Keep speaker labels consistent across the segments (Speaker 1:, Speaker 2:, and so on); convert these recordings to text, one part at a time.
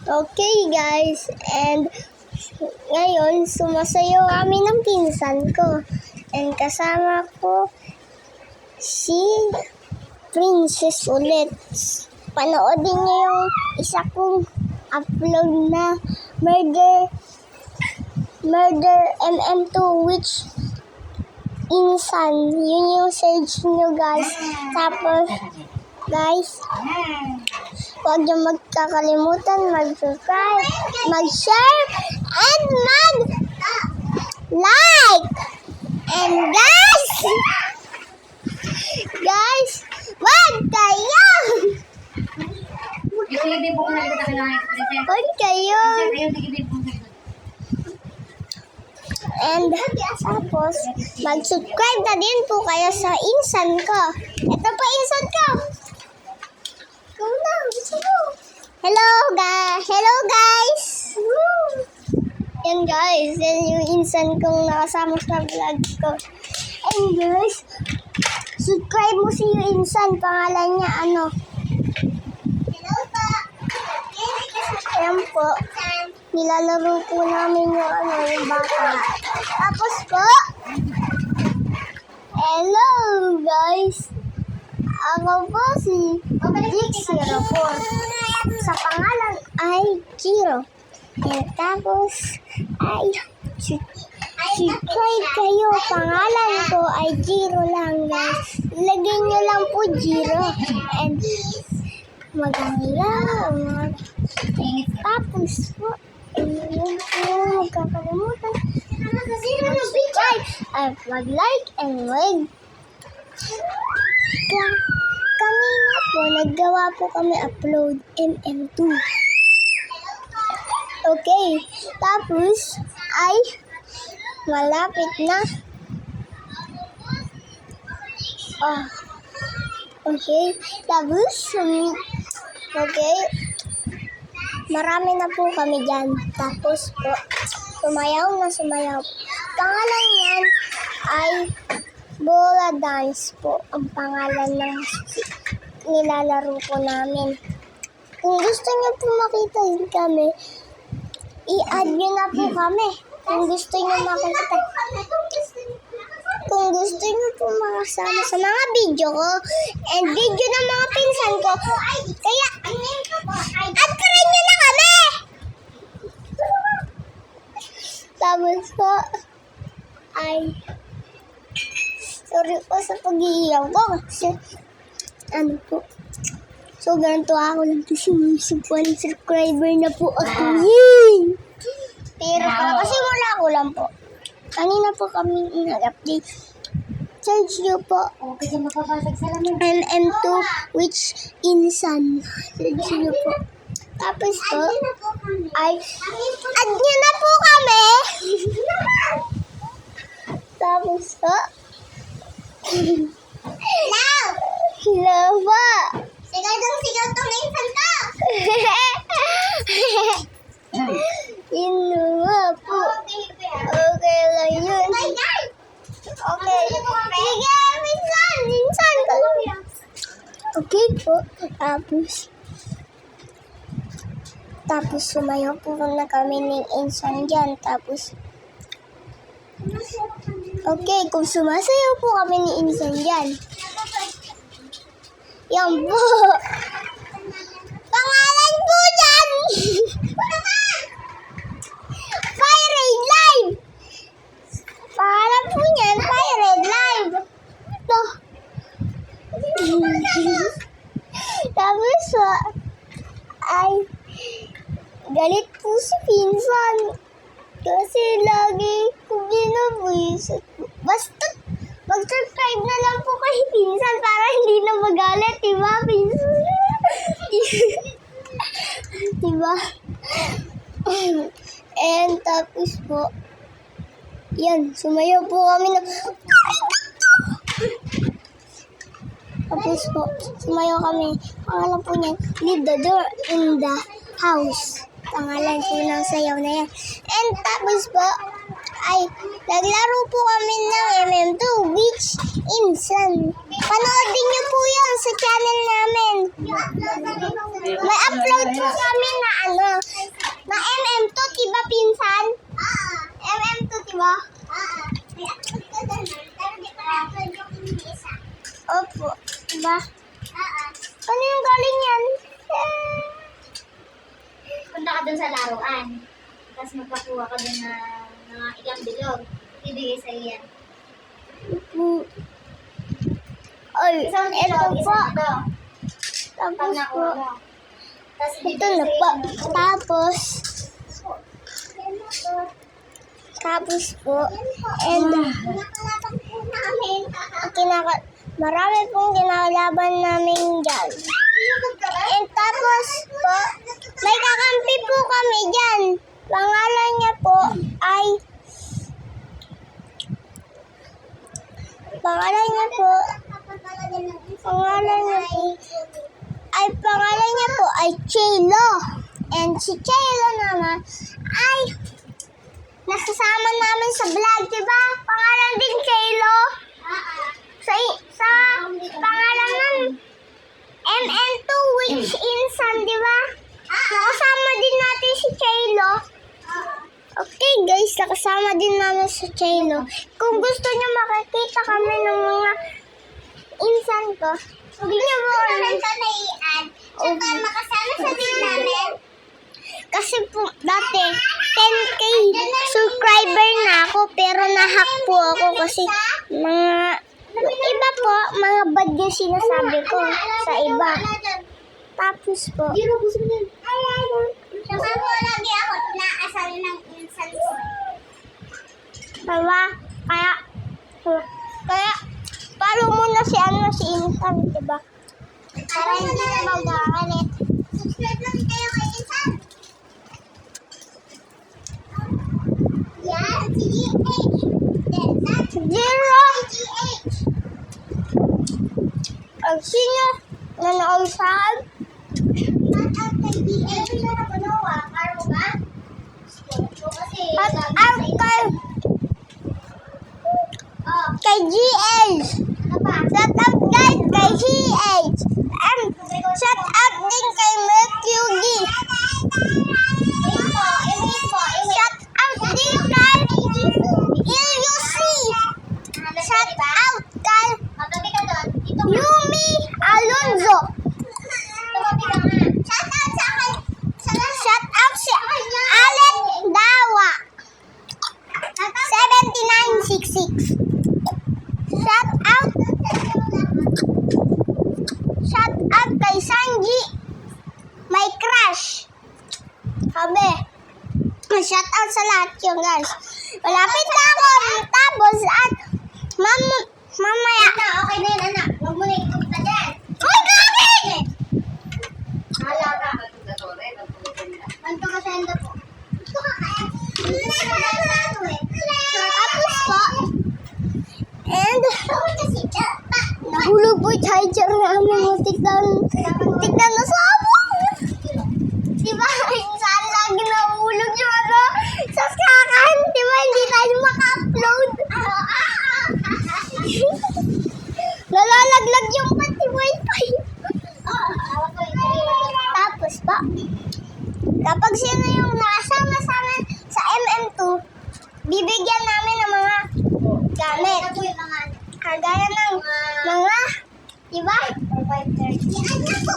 Speaker 1: Okay guys, and ngayon sumasayaw kami ng pinsan ko. And kasama ko si Princess ulit. Panoodin niyo yung isa kong upload na Murder MM2 which insan. Yun yung search nyo guys. Tapos guys, huwag niyo magkakalimutan mag-subscribe, mag-share, and mag-like. And guys, wag kayo! Wag kayo! And tapos, mag-subscribe na din po kayo sa insan ko. Ito po insan ko! Go na, Hello guys! Yan guys, yan yung insan kong nakasama sa vlog ko. And guys, subscribe mo si insan, pangalan niya ano? Hello po! Ayan po, nilalaro po namin yung bata. Tapos po, hello guys! Ako po si Jix04. Sa pangalan ay Jiro. And tapos ay subscribe kayo. Pangalan ko ay Jiro lang guys. Lagyan nyo lang po Jiro. And maganda. Tapos po, magkakalimutan. Subscribe at mag-like and kanina po, naggawa po kami upload MM2. Okay, tapos ay malapit na. Okay, tapos okay, marami na po kami dyan. Tapos po, sumayaw. Pangalan yan ay Bola Dance po ang pangalan ng nilalaro po namin. Kung gusto niyo po makita din kami, i-add nyo na po kami. Kung gusto niyo makita. Kung gusto niyo po makasama sa mga video ko and video ng mga pinsan ko, kaya add ka rin nyo na kami! Tapos po, ay sorry po sa pag-iiyaw ko kasi ano po. So, ganito ako lang kasi may 1 subscriber na po ako. Yay! Pero pala kasi wala ko lang po. Kanina po kami nag-update. Search nyo po. MM2 which insan. Search nyo po. Tapos po, ay add nyo na po kami. Tapos po, hello po. Sigaw tong insan ka. Inuwa po. Okay lang yun. Okay. Sige, minsan. Okay po. Tapos sumayaw po na kami ng insan dyan. Tapos okay, kung sumasayaw po kami ni insan dyan. Yan po. Pangalan po dyan. Pirate Live. Pangalan po niyan, Pirate Live. Ito. Tapos ay galit po si pinsan. Kasi lagi ko ginabuisit. Basta mag-subscribe na lang po kay pinsan para hindi na magalit, diba, pinsan? Diba? And tapos po, yan, sumayaw po kami na, tapos po, sumayaw kami. Pangalan po niya, leave the door in the house. Pangalan po ng sayaw na yan. And tapos po, ay naglaro po kami ng MM2 which insan. Panoodin niyo po yan sa channel namin. May upload po kami na ano, na MM2, diba pinsan? MM2, diba? May upload ka doon, pero di pa na-upload yung isa. Opo, diba? Ano yung galing yan?
Speaker 2: Punta ka dun sa laruan. Tapos magpakuha ka dun na mga ilang bilog. Ibigay sa iyan.
Speaker 1: Ay,
Speaker 2: Isang
Speaker 1: ito
Speaker 2: bilog,
Speaker 1: po.
Speaker 2: isang ito. Pag
Speaker 1: Tapos po.
Speaker 2: nakuha mo. Tapos
Speaker 1: Ito na po. Tapos po. And, marami pong kinakalaban namin dyan. And tapos po, may kakampi po kami dyan. Pangalan niya po ay, pangalan niya po ay Chelo. And si Chelo naman ay nasasama namin sa vlog, diba? Pangalan din Chelo. Sa pangalan ng MN2 which insan, diba? Nakasama din natin si Chelo. Okay guys, nakasama din namin si Chelo. Kung gusto niyo makikita kami ng mga insan ko, huwag niyo mo kami tsaka makasama sa din namin. Kasi po, dati, 10k subscriber na ako, pero nahack po ako kasi mga, yung iba po, mga bad yung sinasabi ko sa iba. Tapos po,
Speaker 2: Saka po lagi ako inaasal ng insan ko.
Speaker 1: diba? Kaya, follow mo na si Insan, diba?
Speaker 2: Para hindi na magkakalit. Subscribe lang kayo kay insan. Yan, si GH.
Speaker 1: Zero!
Speaker 2: GH.
Speaker 1: Ang sino nanood sa akin?
Speaker 2: Shout out kay GH. Ano na po nawa? Karo ba? Kasi
Speaker 1: Shout out kay GH.
Speaker 2: ano pa?
Speaker 1: Shout out guys kay GH. And shout out din kay Mercury. Shout out din kay LUC. Shout out kay
Speaker 2: Magabi ka doon. Dito ka.
Speaker 1: Yumi Alonzo.
Speaker 2: Tumabi ka nga. Shout out sa akin.
Speaker 1: Shout out si Alec Dawa. 7966. Shout out kay Sanji. My crush. Sabi. Shout out sa lahat yun guys. Malapit na ako tapos at mamaya.
Speaker 2: Okay na yun, anak. Huwag mo na ikupunta dyan.
Speaker 1: Uy, gagi!
Speaker 2: Hala ka. Anto ka sa endo po. Ito ka kaya.
Speaker 1: Tapos po. And nahulog po yung charger namin. Tignan na sabong. Diba? Saan lagi nahulog yung ano? Sa sakan. Diba? Hindi tayo maka-upload. Nalalaglag yung pati wifi. Tapos po. Kapag sino yung nakasama sa amin sa MM2, bibigyan namin ng mga gamit. Kagaya ng mga, diba?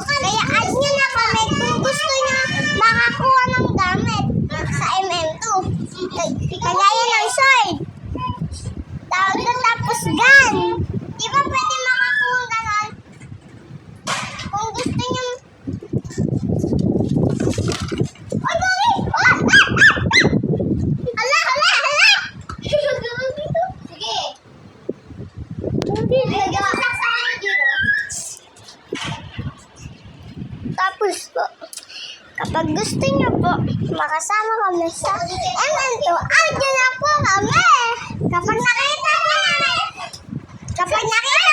Speaker 1: Kaya add nyo na kami kung gusto nyo makakuha ng gamit sa MM2. Kagaya ng sword. Tapos gun. Diba pwede makakuha ng ganon? Kung gusto nyo. Ay, gawin! Hala!
Speaker 2: Sige.
Speaker 1: Tapos po, kapag gusto niyo po makasama kami sa MM2, add nyo na po kami. Kapag nakita